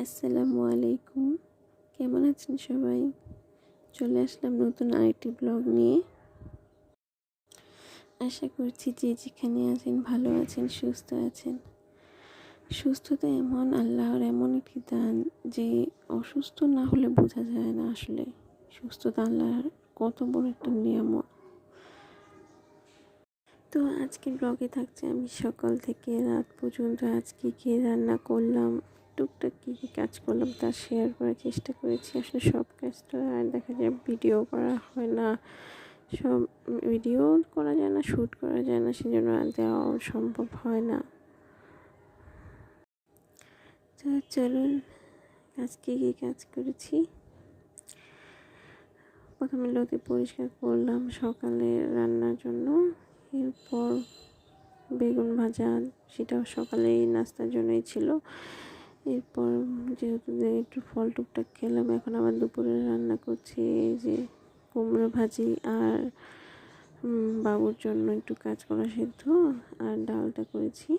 আসসালামু আলাইকুম। কেমন আছেন সবাই? চলে আসলাম নতুন আরেকটি ব্লগ নিয়ে। আশা করছি যে যেখানে আছেন ভালো আছেন, সুস্থ আছেন। সুস্থতা এমন আল্লাহর এমন একটি দান যে অসুস্থ না হলে বোঝা যায় না আসলে সুস্থতা আল্লাহর কত বড় একটা নিয়ামত। তো আজকের ব্লগে থাকছে আমি সকাল থেকে রাত পর্যন্ত আজকে কি রান্না করলাম, টুকটাক কী কী কাজ করলাম তা শেয়ার করার চেষ্টা করেছি। আসলে সব কাজ তো আর দেখা যায় ভিডিও করা হয় না, সব ভিডিও করা যায় না, শ্যুট করা যায় না, সেজন্য দেওয়া সম্ভব হয় না। তো চলুন আজকে কী কাজ করেছি। প্রথমে লতি পরিষ্কার করলাম সকালে রান্নার জন্য, এরপর বেগুন ভাজা, সেটাও সকালেই নাস্তার জন্যই ছিল। এরপর যেহেতু একটু ফল টুকটাক খেলাম, এখন আবার দুপুরে রান্না করছি এই যে কুমড়ো ভাজি আর বাবুর জন্য একটু কাঁচকলা সেদ্ধ আর ডালটা করেছি।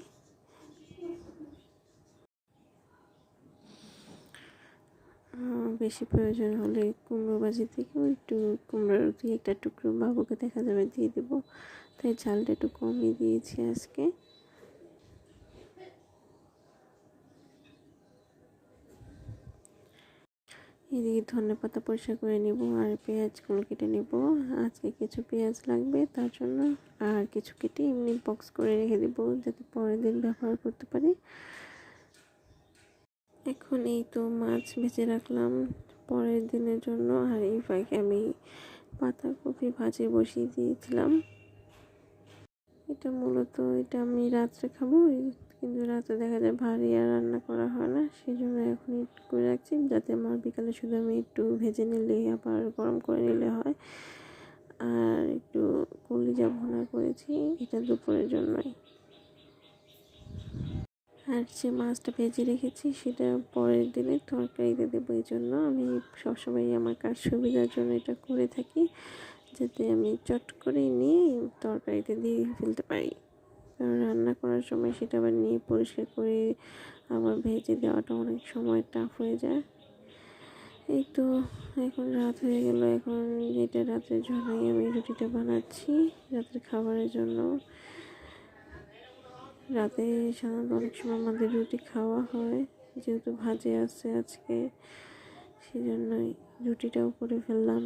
বেশি প্রয়োজন হলে কুমড়ো ভাজি থেকেও একটু কুমড়োর দুই একটা টুকরো বাবুকে দেখা যাবে দিয়ে দেবো, তাই ঝালটা একটু কমই দিয়েছি আজকে। এদিকে ধনেপাতা পরিষ্কার করে নিব আর পেঁয়াজগুলো কেটে নিব। আজকে কিছু পেঁয়াজ লাগবে তার জন্য, আর কিছু কেটে এমনি বক্স করে রেখে দেবো যাতে পরের দিন ব্যবহার করতে পারি। এখন এই তো মাছ ভেজে রাখলাম পরের দিনের জন্য, আর এই ফাঁকে আমি পাতাকপি ভাজি বসিয়ে দিয়েছিলাম। এটা আমি রাত্রে খাবো, কিন্তু রাতে দেখা যায় ভারী আর রান্না করা হয় না, সেই জন্য এখন একটু করে রাখছি যাতে আমার বিকালে শুধু আমি একটু ভেজে নিলে আবার গরম করে নিলে হয়। আর একটু কলিজা ভুনা করেছি, এটা দুপুরের জন্যই। আর যে মাছটা ভেজে রেখেছি সেটা পরের দিনে তরকারিতে দেবো, এই জন্য আমি সবসময় আমার কাজ সুবিধার জন্য এটা করে থাকি, যাতে আমি চট করে নিয়ে তরকারিতে দিয়ে ফেলতে পারি। কারণ রান্না করার সময় সেটা আবার নিয়ে পরিষ্কার করে আবার ভেজে দেওয়াটা অনেক সময় টাফ হয়ে যায়। এই তো এখন রাত হয়ে গেল, এখন এটা রাতের জন্যই আমি রুটিটা বানাচ্ছি রাতের খাবারের জন্য। রাতে সাধারণত অনেক সময় আমাদের রুটি খাওয়া হয়, যেহেতু ভাজে আছে আজকে সেই জন্যই রুটিটাও করে ফেললাম।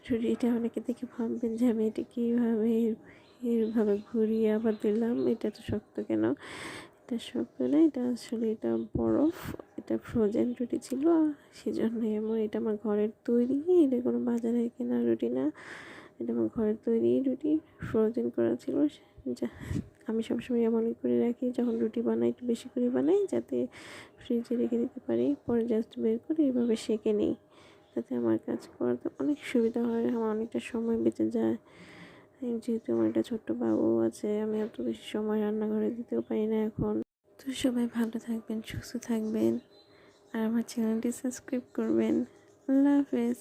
রুটিটা অনেকে দেখে ভাববেন যে আমি এটা কীভাবে এইভাবে ঘুরিয়ে আবার দিলাম, এটা তো শক্ত কেন? এটা শক্ত না, এটা আসলে এটা বরফ, এটা ফ্রোজেন রুটি ছিল, সেজন্যই এটা আমার ঘরের তৈরি, এটা কোনো বাজারে কেনা রুটি না, এটা আমার ঘরের তৈরি রুটি, ফ্রোজেন করা ছিল। আমি সবসময় এমন করে রাখি, যখন রুটি বানাই একটু বেশি করে বানাই যাতে ফ্রিজে রেখে দিতে পারি, পরে জাস্ট বের করে এইভাবে সেঁকে নিই, তাতে আমার কাজ করতে অনেক সুবিধা হয়, আমার অনেকটা সময় বেঁচে যায়। যেহেতু আমার একটা ছোট্ট বাবু আছে, আমি অত বেশি সময় রান্নাঘরে দিতেও পারি না এখন। তো সবাই ভালো থাকবেন, সুস্থ থাকবেন, আর আমার চ্যানেলটি সাবস্ক্রাইব করবেন। আল্লাহ হাফেজ।